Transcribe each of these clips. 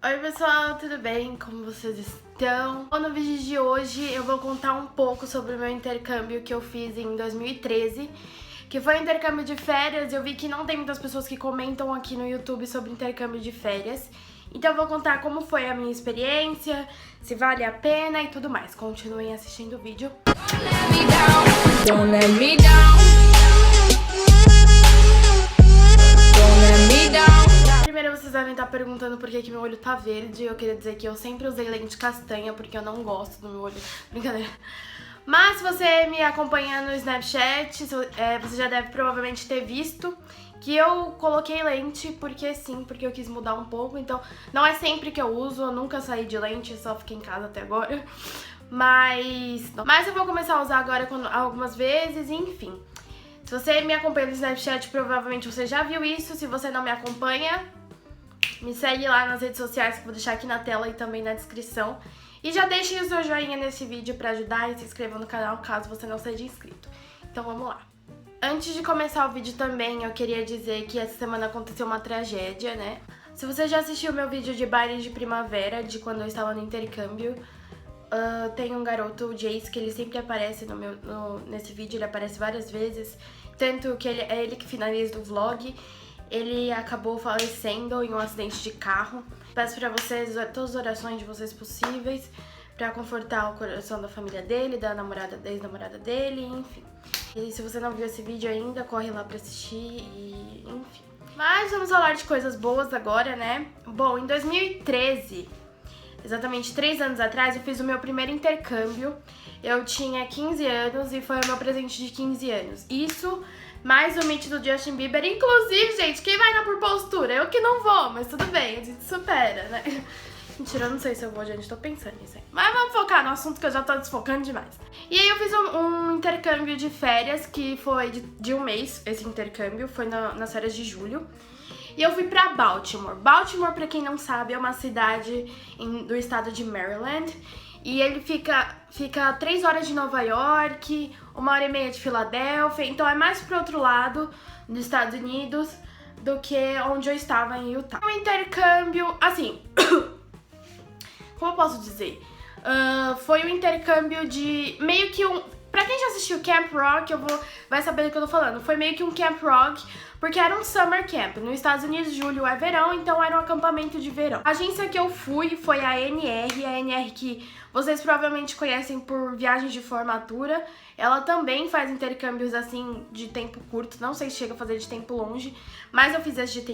Oi pessoal, tudo bem? Como vocês estão? Bom, no vídeo de hoje eu vou contar um pouco sobre o meu intercâmbio que eu fiz em 2013, que foi um intercâmbio de férias. Eu vi que não tem muitas pessoas que comentam aqui no YouTube sobre intercâmbio de férias, então eu vou contar como foi a minha experiência, se vale a pena e tudo mais. Continuem assistindo o vídeo. Don't let me down. Don't let me down. Primeiro vocês devem estar perguntando por que meu olho tá verde. Eu queria dizer que eu sempre usei lente castanha porque eu não gosto do meu olho. Brincadeira. Mas se você me acompanha no Snapchat, você já deve provavelmente ter visto que eu coloquei lente porque sim, porque eu quis mudar um pouco. Então não é sempre que eu uso, eu nunca saí de lente, só fiquei em casa até agora. Mas eu vou começar a usar agora algumas vezes, enfim. Se você me acompanha no Snapchat, provavelmente você já viu isso. Se você não me acompanha, me segue lá nas redes sociais, que eu vou deixar aqui na tela e também na descrição. E já deixe o seu joinha nesse vídeo pra ajudar e se inscreva no canal caso você não seja inscrito. Então vamos lá. Antes de começar o vídeo também, eu queria dizer que essa semana aconteceu uma tragédia, né? Se você já assistiu meu vídeo de baile de primavera, de quando eu estava no intercâmbio, tem um garoto, o Jace, que ele sempre aparece nesse vídeo, ele aparece várias vezes. Tanto que é ele que finaliza o vlog. Ele acabou falecendo em um acidente de carro. Peço pra vocês todas as orações de vocês possíveis pra confortar o coração da família dele, da ex-namorada dele, enfim. E se você não viu esse vídeo ainda, corre lá pra assistir e enfim. Mas vamos falar de coisas boas agora, né? Bom, em 2013, exatamente 3 anos atrás, eu fiz o meu primeiro intercâmbio. Eu tinha 15 anos e foi o meu presente de 15 anos. Isso mais o meet do Justin Bieber. Inclusive, gente, quem vai na por postura? Eu que não vou, mas tudo bem, a gente supera, né? Mentira, eu não sei se eu vou, gente, tô pensando nisso aí. Mas vamos focar no assunto que eu já tô desfocando demais. E aí eu fiz um intercâmbio de férias que foi de um mês, esse intercâmbio, foi nas férias de julho. E eu fui pra Baltimore. Baltimore, pra quem não sabe, é uma cidade do estado de Maryland. E ele fica 3 horas de Nova York, 1h30 de Filadélfia. Então é mais pro outro lado dos Estados Unidos do que onde eu estava em Utah. Um intercâmbio, assim, como eu posso dizer? Foi um intercâmbio de meio que pra quem já assistiu Camp Rock, vai saber do que eu tô falando. Foi meio que um Camp Rock, porque era um summer camp. Nos Estados Unidos, julho é verão, então era um acampamento de verão. A agência que eu fui foi a ANR que vocês provavelmente conhecem por viagens de formatura. Ela também faz intercâmbios assim de tempo curto, não sei se chega a fazer de tempo longe, mas eu fiz esse de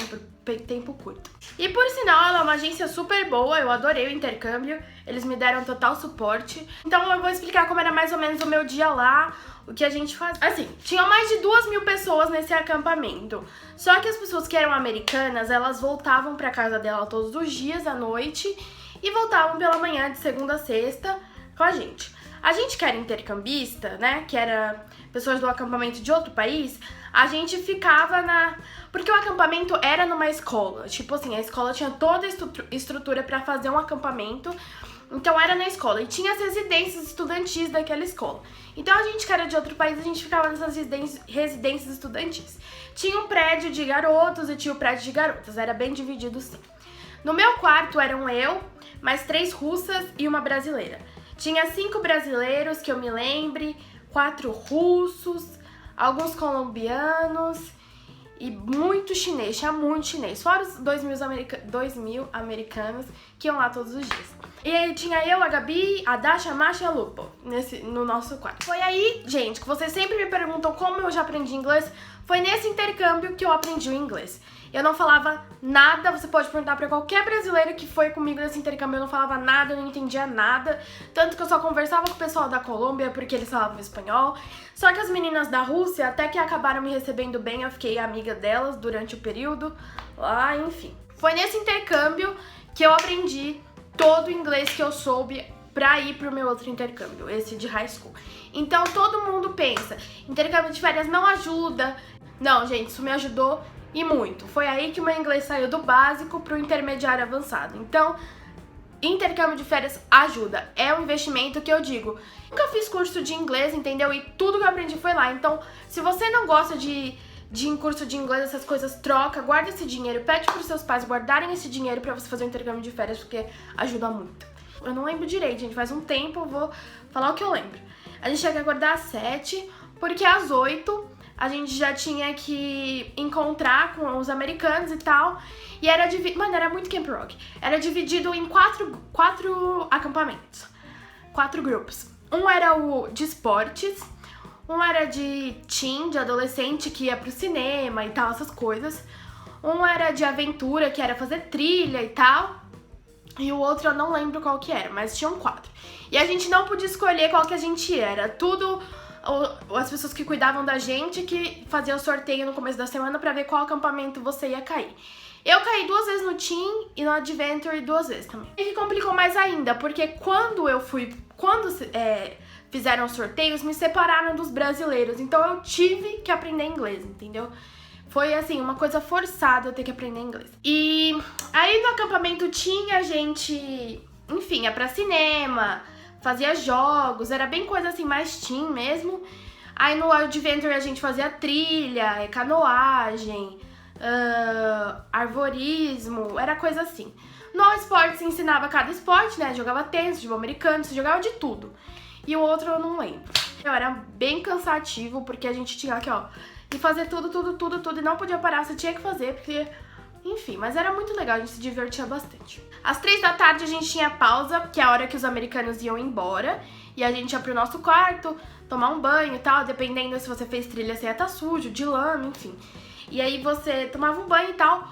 tempo curto. E por sinal, ela é uma agência super boa, eu adorei o intercâmbio, eles me deram total suporte. Então eu vou explicar como era mais ou menos o meu dia lá, o que a gente fazia. Assim, tinha mais de 2.000 pessoas nesse acampamento. Só que as pessoas que eram americanas, elas voltavam pra casa dela todos os dias à noite e voltavam pela manhã de segunda a sexta com a gente. A gente que era intercambista, né, que era pessoas do acampamento de outro país, a gente ficava porque o acampamento era numa escola. Tipo assim, a escola tinha toda a estrutura pra fazer um acampamento. Então era na escola e tinha as residências estudantis daquela escola. Então a gente que era de outro país, a gente ficava nessas residências estudantis. Tinha um prédio de garotos e tinha o prédio de garotas, era bem dividido sim. No meu quarto eram eu, mais 3 russas e uma brasileira. Tinha 5 brasileiros que eu me lembre, 4 russos, alguns colombianos e muito chinês, tinha muito chinês. Fora os 2.000 americanos que iam lá todos os dias. E aí tinha eu, a Gabi, a Dasha, a Masha e a Lupo no nosso quarto. Foi aí, gente, que vocês sempre me perguntam como eu já aprendi inglês. Foi nesse intercâmbio que eu aprendi o inglês. Eu não falava nada, você pode perguntar pra qualquer brasileiro que foi comigo nesse intercâmbio, eu não falava nada, eu não entendia nada. Tanto que eu só conversava com o pessoal da Colômbia porque eles falavam espanhol. Só que as meninas da Rússia, até que acabaram me recebendo bem, eu fiquei amiga delas durante o período lá, enfim. Foi nesse intercâmbio que eu aprendi todo o inglês que eu soube pra ir pro meu outro intercâmbio, esse de high school. Então todo mundo pensa, intercâmbio de férias não ajuda. Não, gente, isso me ajudou e muito. Foi aí que o meu inglês saiu do básico pro intermediário avançado. Então, intercâmbio de férias ajuda. É um investimento que eu digo. Nunca fiz curso de inglês, entendeu? E tudo que eu aprendi foi lá. Então, se você não gosta de de em curso de inglês, essas coisas, troca, guarda esse dinheiro, pede pros seus pais guardarem esse dinheiro pra você fazer um intercâmbio de férias, porque ajuda muito. Eu não lembro direito, gente, faz um tempo, eu vou falar o que eu lembro. A gente tinha que acordar às 7, porque às 8 a gente já tinha que encontrar com os americanos e tal. E era dividido, mano, era muito Camp Rock. Era dividido em quatro acampamentos, 4 grupos. Um era o de esportes, um era de teen, de adolescente, que ia pro cinema e tal, essas coisas. Um era de aventura, que era fazer trilha e tal. E o outro eu não lembro qual que era, mas tinham 4. E a gente não podia escolher qual que a gente era. Tudo as pessoas que cuidavam da gente que faziam o sorteio no começo da semana pra ver qual acampamento você ia cair. Eu caí 2 vezes no Teen e no Adventure 2 vezes também. E que complicou mais ainda, porque quando fizeram os sorteios, me separaram dos brasileiros. Então eu tive que aprender inglês, entendeu? Foi assim, uma coisa forçada eu ter que aprender inglês. E aí no acampamento tinha gente, enfim, ia pra cinema, fazia jogos, era bem coisa assim, mais teen mesmo. Aí no Adventure a gente fazia trilha, canoagem, arvorismo, era coisa assim. No esporte se ensinava cada esporte, né? Jogava tênis, futebol americano, se jogava de tudo. E o outro eu não lembro. Era bem cansativo, porque a gente tinha aqui, ó, e fazer tudo, e não podia parar, você tinha que fazer, porque... Enfim, mas era muito legal, a gente se divertia bastante. Às 3 da tarde a gente tinha pausa, que é a hora que os americanos iam embora. E a gente ia pro nosso quarto, tomar um banho e tal, dependendo se você fez trilha, você ia estar sujo, de lama, enfim. E aí você tomava um banho e tal.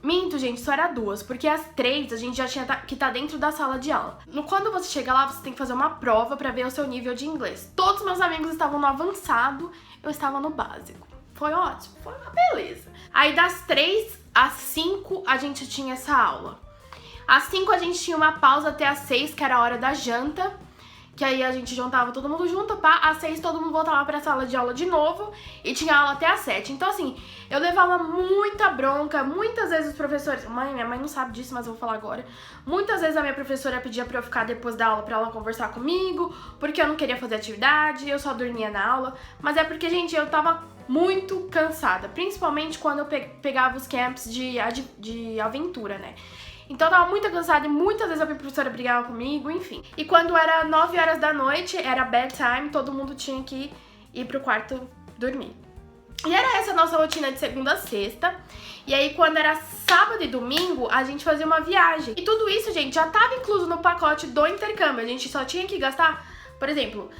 Minto, gente, só era 2, porque às 3 a gente já tinha que estar dentro da sala de aula. Quando você chega lá, você tem que fazer uma prova pra ver o seu nível de inglês. Todos meus amigos estavam no avançado, eu estava no básico. Foi ótimo, foi uma beleza. Aí das 3 às 5 a gente tinha essa aula. Às 5 a gente tinha uma pausa até às 6, que era a hora da janta. Que aí a gente juntava todo mundo junto, pá. Às 6 todo mundo voltava pra sala de aula de novo. E tinha aula até às 7. Então assim, eu levava muita bronca. Muitas vezes os professores... Minha mãe não sabe disso, mas eu vou falar agora. Muitas vezes a minha professora pedia pra eu ficar depois da aula pra ela conversar comigo. Porque eu não queria fazer atividade, eu só dormia na aula. Mas é porque, gente, eu tava muito cansada. Principalmente quando eu pegava os camps de aventura, né? Então eu tava muito cansada e muitas vezes a minha professora brigava comigo, enfim. E quando era 9 horas da noite, era bedtime, todo mundo tinha que ir pro quarto dormir. E era essa a nossa rotina de segunda a sexta. E aí quando era sábado e domingo, a gente fazia uma viagem. E tudo isso, gente, já tava incluso no pacote do intercâmbio. A gente só tinha que gastar, por exemplo,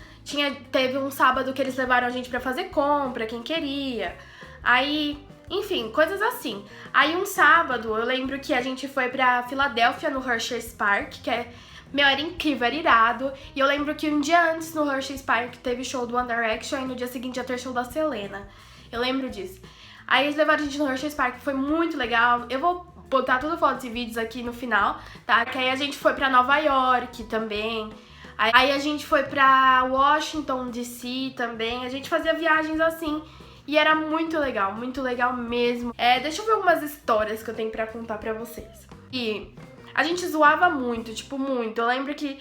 teve um sábado que eles levaram a gente pra fazer compra, quem queria. Aí... Enfim, coisas assim. Aí um sábado, eu lembro que a gente foi pra Filadélfia, no Hershey's Park, que era incrível, era irado. E eu lembro que um dia antes, no Hershey's Park, teve show do One Direction, e no dia seguinte ia ter show da Selena. Eu lembro disso. Aí eles levaram a gente no Hershey's Park, foi muito legal. Eu vou botar tudo fotos e vídeos aqui no final, tá? Que aí a gente foi pra Nova York também. Aí a gente foi pra Washington, D.C. também. A gente fazia viagens assim... E era muito legal mesmo. Deixa eu ver algumas histórias que eu tenho pra contar pra vocês. E a gente zoava muito, tipo, muito. Eu lembro que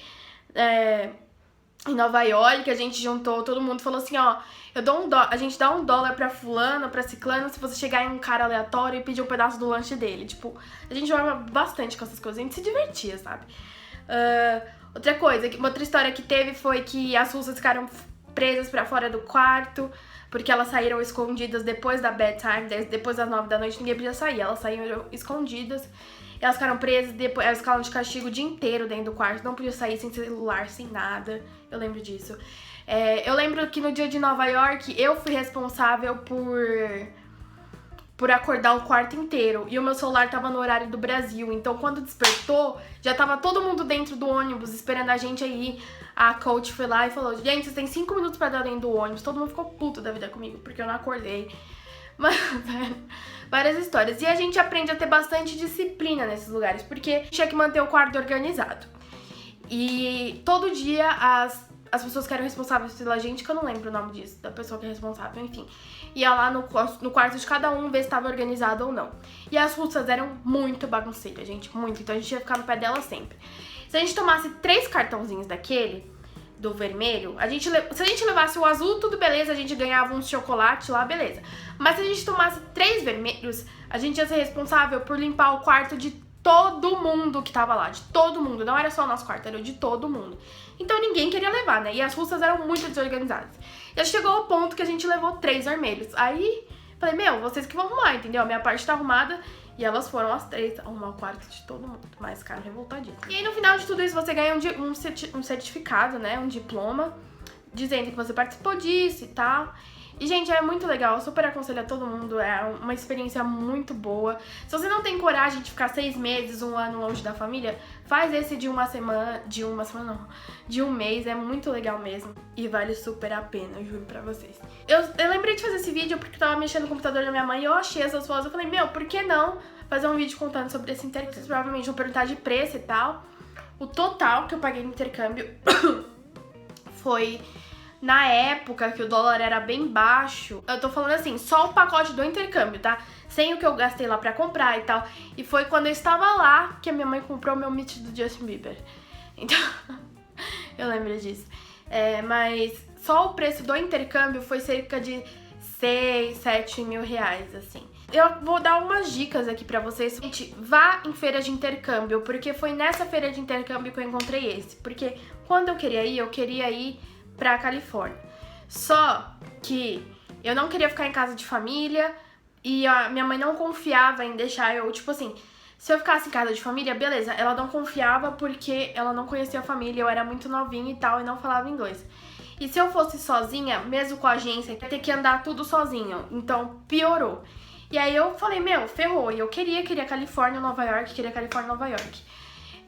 em Nova York a gente juntou, todo mundo falou assim, ó, a gente dá $1 pra fulano, pra ciclano, se você chegar em um cara aleatório e pedir um pedaço do lanche dele. Tipo, a gente jogava bastante com essas coisas, a gente se divertia, sabe? Outra história que teve foi que as russas ficaram presas pra fora do quarto, porque elas saíram escondidas depois da bedtime, depois das 9 da noite, ninguém podia sair. Elas saíram escondidas, elas ficaram presas, depois elas ficaram de castigo o dia inteiro dentro do quarto, não podiam sair sem celular, sem nada. Eu lembro disso. Eu lembro que no dia de Nova York, eu fui responsável por acordar o quarto inteiro. E o meu celular tava no horário do Brasil. Então, quando despertou, já tava todo mundo dentro do ônibus esperando a gente aí. A coach foi lá e falou, gente, vocês têm 5 minutos pra dar dentro do ônibus. Todo mundo ficou puto da vida comigo, porque eu não acordei. Mas, várias histórias. E a gente aprende a ter bastante disciplina nesses lugares, porque tinha que manter o quarto organizado. E todo dia as pessoas que eram responsáveis pela gente, que eu não lembro o nome disso, da pessoa que é responsável, enfim, ia lá no quarto de cada um ver se estava organizado ou não. E as russas eram muito bagunceiras, gente, muito. Então a gente ia ficar no pé delas sempre. Se a gente tomasse 3 cartãozinhos daquele, do vermelho, se a gente levasse o azul, tudo beleza, a gente ganhava uns chocolates lá, beleza. Mas se a gente tomasse 3 vermelhos, a gente ia ser responsável por limpar o quarto de todo mundo que tava lá, de todo mundo. Não era só o nosso quarto, era o de todo mundo. Então ninguém queria levar, né? E as russas eram muito desorganizadas. E chegou ao ponto que a gente levou 3 vermelhos. Aí, falei, meu, vocês que vão arrumar, entendeu? A minha parte tá arrumada. E elas foram as 3 arrumar o quarto de todo mundo. Mas ficaram revoltadíssimas. E aí, no final de tudo isso, você ganha um certificado, né? Um diploma, dizendo que você participou disso e tal. E, gente, é muito legal. Eu super aconselho a todo mundo. É uma experiência muito boa. Se você não tem coragem de ficar 6 meses, 1 ano longe da família, faz esse de uma semana... De um mês. É muito legal mesmo. E vale super a pena, eu juro pra vocês. Eu lembrei de fazer esse vídeo porque eu tava mexendo no computador da minha mãe e eu achei essas fotos. Eu falei, meu, por que não fazer um vídeo contando sobre esse intercâmbio? Vocês provavelmente vão perguntar de preço e tal. O total que eu paguei no intercâmbio foi... Na época que o dólar era bem baixo, eu tô falando assim, só o pacote do intercâmbio, tá? Sem o que eu gastei lá pra comprar e tal. E foi quando eu estava lá que a minha mãe comprou meu Meet do Justin Bieber. Então, eu lembro disso. Mas só o preço do intercâmbio foi cerca de 6, 7 mil reais, assim. Eu vou dar umas dicas aqui pra vocês. Gente, vá em feira de intercâmbio, porque foi nessa feira de intercâmbio que eu encontrei esse. Porque quando eu queria ir pra Califórnia. Só que eu não queria ficar em casa de família e a minha mãe não confiava em deixar eu, tipo assim, se eu ficasse em casa de família, beleza, ela não confiava porque ela não conhecia a família, eu era muito novinha e tal e não falava inglês. E se eu fosse sozinha, mesmo com a agência, ia ter que andar tudo sozinho, então piorou. E aí eu falei, meu, ferrou, e eu queria Califórnia, Nova York, Nova York.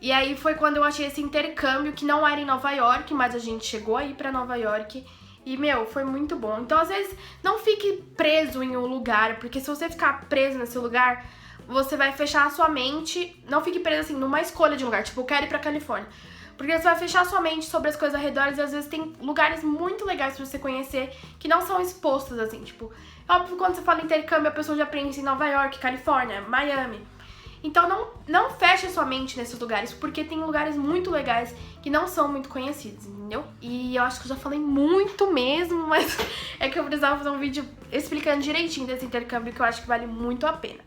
E aí foi quando eu achei esse intercâmbio, que não era em Nova York, mas a gente chegou aí pra Nova York. E, meu, foi muito bom. Então, às vezes, não fique preso em um lugar, porque se você ficar preso nesse lugar, você vai fechar a sua mente. Não fique preso, assim, numa escolha de um lugar. Tipo, eu quero ir pra Califórnia. Porque você vai fechar a sua mente sobre as coisas ao redor e, às vezes, tem lugares muito legais pra você conhecer que não são expostos, assim. Tipo, óbvio, quando você fala intercâmbio, a pessoa já pensa em Nova York, Califórnia, Miami. Então não feche a sua mente nesses lugares, porque tem lugares muito legais que não são muito conhecidos, entendeu? E eu acho que eu já falei muito mesmo, mas é que eu precisava fazer um vídeo explicando direitinho desse intercâmbio, que eu acho que vale muito a pena.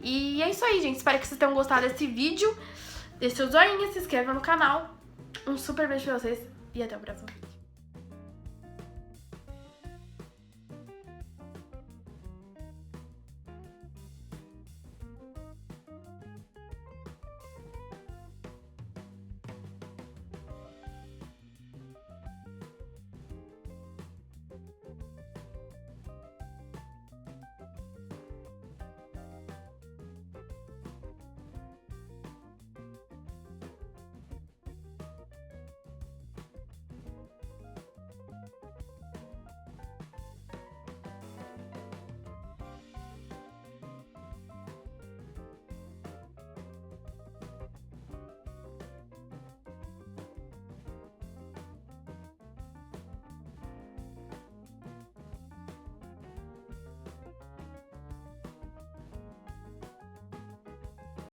E é isso aí, gente. Espero que vocês tenham gostado desse vídeo. Deixe seu joinha, se inscreva no canal. Um super beijo pra vocês e até o próximo vídeo.